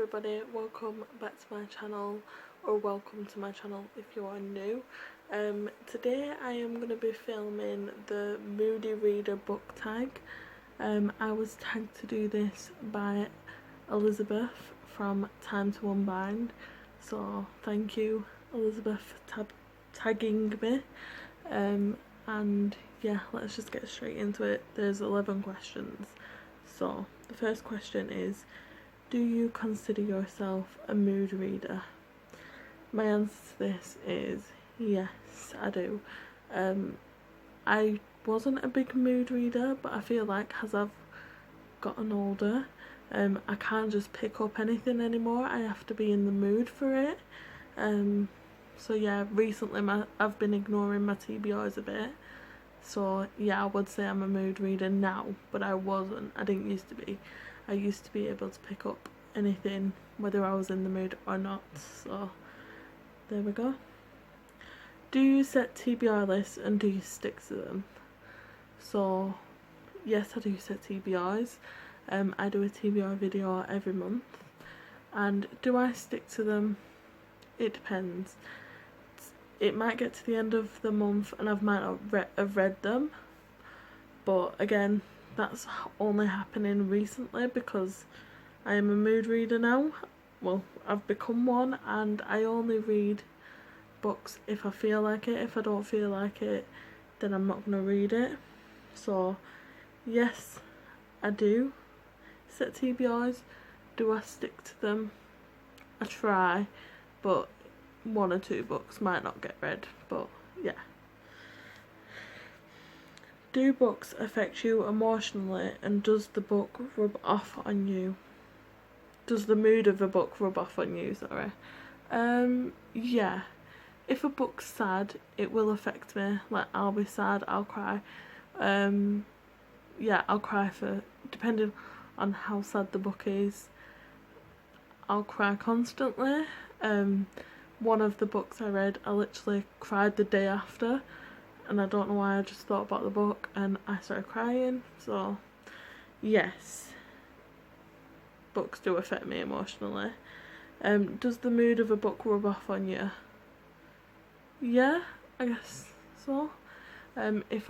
everybody, welcome back to my channel, or welcome to my channel if you are new. Today I am going to be filming the Moody Reader book tag. I was tagged to do this by Elizabeth from Time to Unbind, so thank you Elizabeth for tagging me. And yeah, let's just get straight into it. There's 11 questions. So the first question is, do you consider yourself a mood reader? My answer to this is yes, I do. I wasn't a big mood reader, but I feel like as I've gotten older, I can't just pick up anything anymore. I have to be in the mood for it. So yeah, recently I've been ignoring my TBRs a bit. So yeah, I would say I'm a mood reader now, but I wasn't. I didn't used to be. I used to be able to pick up anything whether I was in the mood or not. So there we go. Do you set TBR lists and do you stick to them? So yes, I do set TBRs. I do a TBR video every month. And do I stick to them? It depends. It might get to the end of the month and I might not have read them, but again, that's only happening recently because I am a mood reader now. Well, I've become one, and I only read books if I feel like it. If I don't feel like it, then I'm not going to read it. So yes, I do set TBRs. Do I stick to them? I try, but one or two books might not get read, but yeah. Do books affect you emotionally, and does the book rub off on you? Does the mood of a book rub off on you, sorry? Yeah. If a book's sad, it will affect me. Like, I'll be sad, I'll cry. Yeah, I'll cry depending on how sad the book is, I'll cry constantly. One of the books I read, I literally cried the day after, and I don't know why. I just thought about the book and I started crying. So yes, books do affect me emotionally. Does the mood of a book rub off on you? Yeah, I guess so. If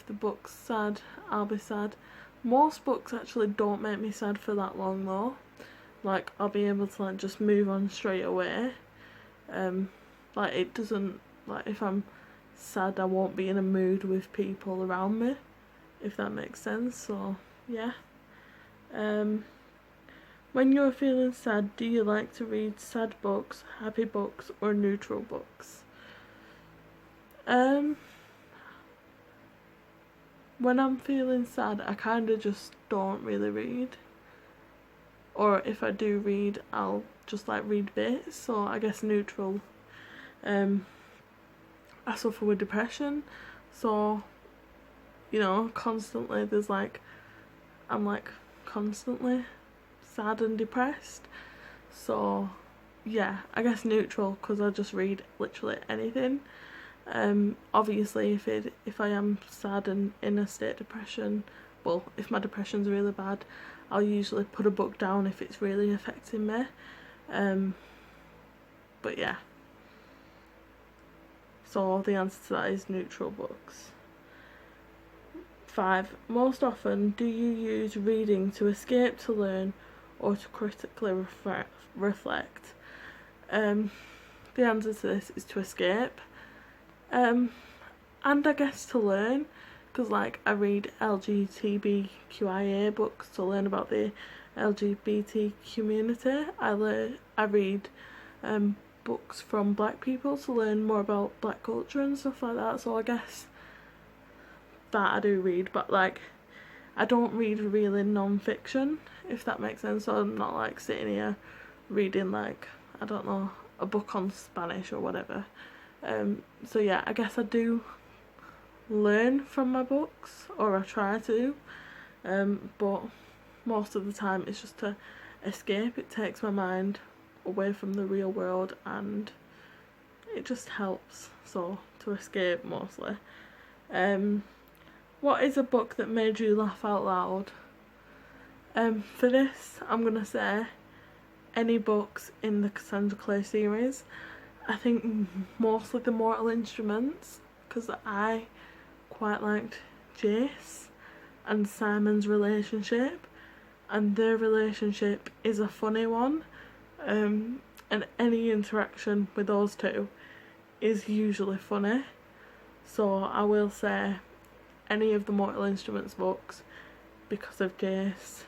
the book's sad, I'll be sad. Most books actually don't make me sad for that long though. Like, I'll be able to like just move on straight away. Like, it doesn't, like, if I'm sad, I won't be in a mood with people around me, if that makes sense. So yeah. When you're feeling sad, do you like to read sad books, happy books, or neutral books? When I'm feeling sad, I kind of just don't really read. Or if I do read, I'll just like read bits. So I guess neutral. I suffer with depression, so you know, constantly there's like, I'm like constantly sad and depressed. So yeah, I guess neutral, because I just read literally anything. Obviously if I am sad and in a state of depression, well, if my depression's really bad, I'll usually put a book down if it's really affecting me. But yeah, so the answer to that is neutral books. 5. Most often, do you use reading to escape, to learn, or to critically reflect? The answer to this is to escape. And I guess to learn, because like I read LGBTQIA books to learn about the LGBT community. I read books from black people to learn more about black culture and stuff like that. So I guess that I do read, but like I don't read really non-fiction, if that makes sense. So I'm not like sitting here reading like, I don't know, a book on Spanish or whatever. So yeah, I guess I do learn from my books, or I try to, but most of the time it's just to escape. It takes my mind away from the real world and it just helps, so to escape mostly. What is a book that made you laugh out loud? For this, I'm gonna say any books in the Cassandra Clare series. I think mostly the Mortal Instruments, because I quite liked Jace and Simon's relationship, and their relationship is a funny one, and any interaction with those two is usually funny. So I will say any of the Mortal Instruments books, because of Jace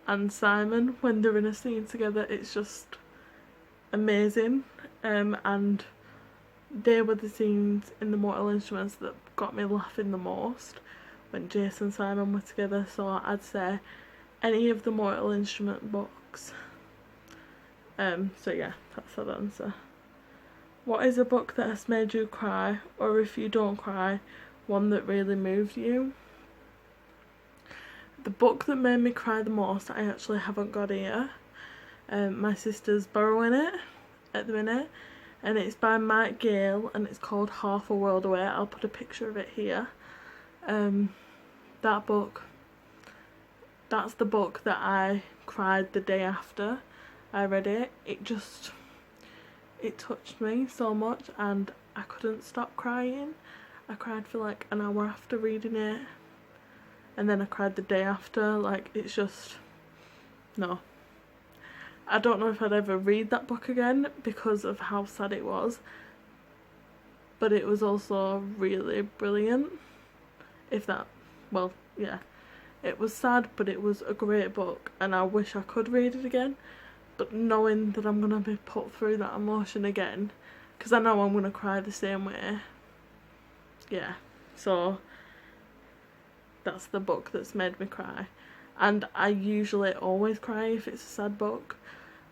and Simon. When they're in a scene together, it's just amazing, and they were the scenes in the Mortal Instruments that got me laughing the most, when Jace and Simon were together. So I'd say any of the Mortal Instrument books. So yeah, that's that answer. What is a book that has made you cry, or if you don't cry, one that really moved you? The book that made me cry the most, I actually haven't got here. My sister's borrowing it at the minute, and it's by Mike Gale, and it's called Half a World Away. I'll put a picture of it here. That book, that's the book that I cried the day after I read it. It touched me so much, and I couldn't stop crying. I cried for like an hour after reading it, and then I cried the day after. Like, it's just, no. I don't know if I'd ever read that book again because of how sad it was, but it was also really brilliant. Well, yeah. It was sad, but it was a great book, and I wish I could read it again. But knowing that I'm going to be put through that emotion again, because I know I'm going to cry the same way. Yeah, so that's the book that's made me cry. And I usually always cry if it's a sad book.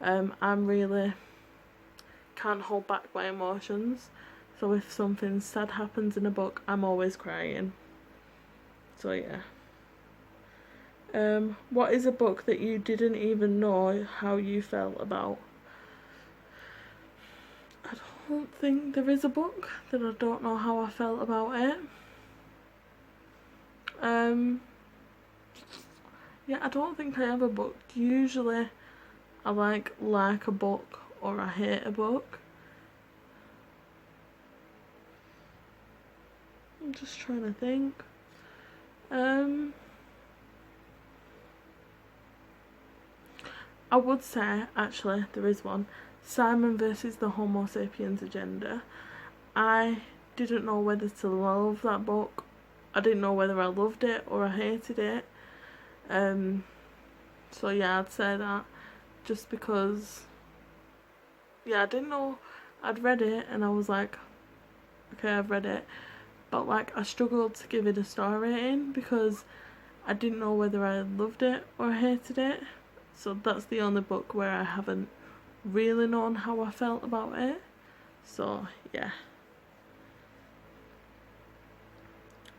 I'm really can't hold back my emotions. So if something sad happens in a book, I'm always crying. So yeah. What is a book that you didn't even know how you felt about? I don't think there is a book that I don't know how I felt about it. Yeah, I don't think I have a book. Usually I like a book or I hate a book. I'm just trying to think. I would say, actually, there is one. Simon versus the Homo Sapiens Agenda. I didn't know whether to love that book. I didn't know whether I loved it or I hated it. So yeah, I'd say that. Just because, yeah, I didn't know. I'd read it and I was like, okay, I've read it. But like, I struggled to give it a star rating because I didn't know whether I loved it or hated it. So that's the only book where I haven't really known how I felt about it. So yeah.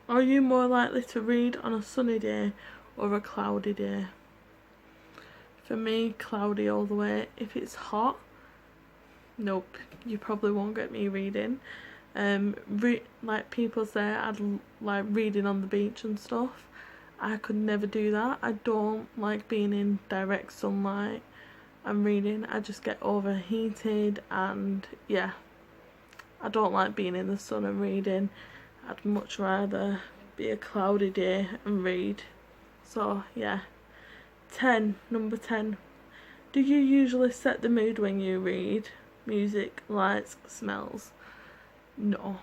Are you more likely to read on a sunny day or a cloudy day? For me, cloudy all the way. If it's hot, nope, you probably won't get me reading. Like people say, I'd like reading on the beach and stuff. I could never do that. I don't like being in direct sunlight and reading. I just get overheated, and yeah, I don't like being in the sun and reading. I'd much rather be a cloudy day and read. So yeah. Number 10. Do you usually set the mood when you read? Music, lights, smells? No.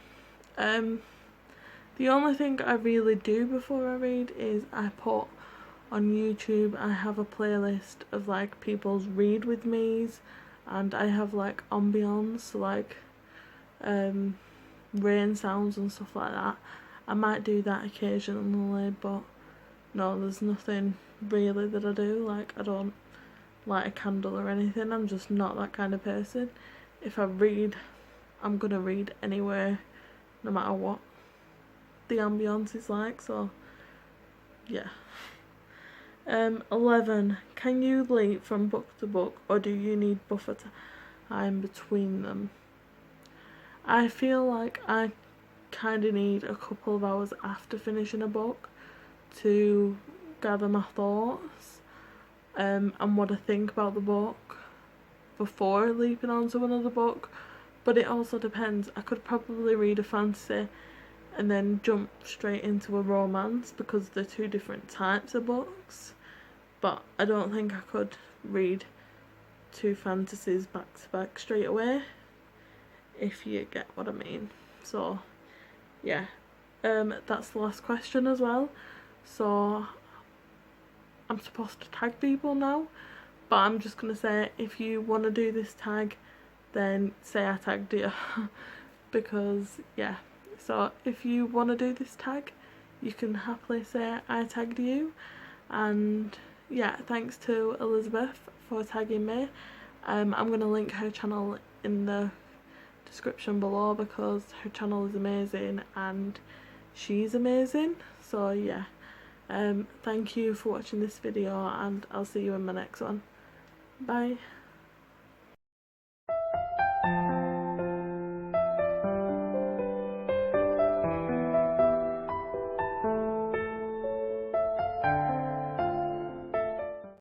The only thing I really do before I read is I put on YouTube, I have a playlist of like people's read with me's, and I have like ambience, like rain sounds and stuff like that. I might do that occasionally, but no, there's nothing really that I do. Like, I don't light a candle or anything. I'm just not that kind of person. If I read, I'm gonna read anywhere, no matter what the ambience is like. So yeah. 11. Can you leap from book to book, or do you need buffer time between them? I feel like I kind of need a couple of hours after finishing a book to gather my thoughts and what I think about the book. before leaping onto another book, but it also depends. I could probably read a fantasy and then jump straight into a romance because they're two different types of books, but I don't think I could read two fantasies back to back straight away, if you get what I mean. So yeah, that's the last question as well. So I'm supposed to tag people now, but I'm just gonna say, if you want to do this tag, then say I tagged you. Because yeah, so if you want to do this tag, you can happily say I tagged you. And yeah, thanks to Elizabeth for tagging me. I'm gonna link her channel in the description below because her channel is amazing and she's amazing. So yeah, thank you for watching this video, and I'll see you in my next one. Bye.